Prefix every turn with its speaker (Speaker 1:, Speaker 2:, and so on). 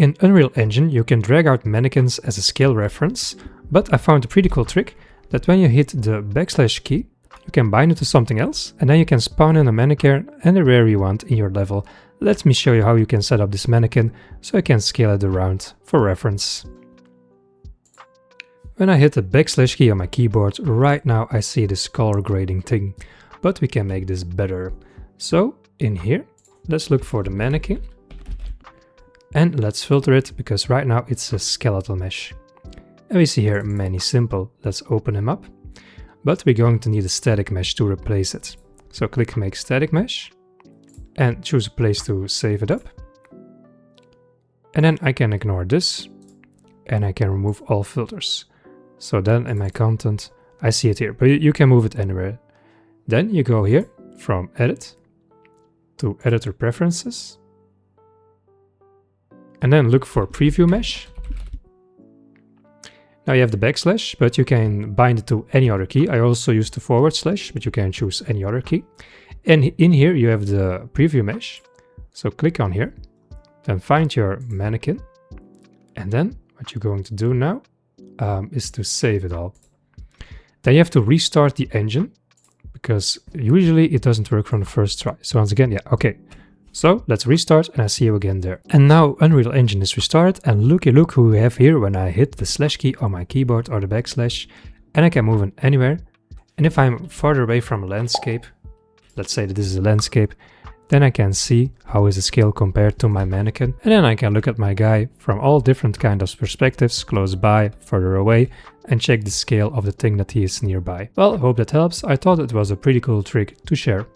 Speaker 1: In Unreal Engine you can drag out mannequins as a scale reference, but I found a pretty cool trick that when you hit the \, you can bind it to something else, and then you can spawn in a mannequin anywhere you want in your level. Let me show you how you can set up this mannequin so you can scale it around for reference. When I hit the \key on my keyboard, right now I see this color grading thing, but we can make this better. So in here, let's look for the mannequin and let's filter it because right now it's a skeletal mesh. And we see here many simple. Let's open him up, but we're going to need a static mesh to replace it. So click make static mesh and choose a place to save it up. And then I can ignore this and I can remove all filters. So then in my content, I see it here, but you can move it anywhere. Then you go here from edit to editor preferences and then look for preview mesh. Now you have the \, but you can bind it to any other key. I also use the /, but you can choose any other key. And in here you have the preview mesh. So click on here, then find your mannequin. And then what you're going to do now is to save it all. Then you have to restart the engine because usually it doesn't work from the first try. So once again, yeah, okay. So let's restart and I see you again there. And now Unreal Engine is restarted and look who we have here when I hit the / key on my keyboard or the \, and I can move it anywhere. And if I'm farther away from a landscape, let's say that this is a landscape, then I can see how is the scale compared to my mannequin. And then I can look at my guy from all different kind of perspectives, close by, further away, and check the scale of the thing that he is nearby. Well, I hope that helps. I thought it was a pretty cool trick to share.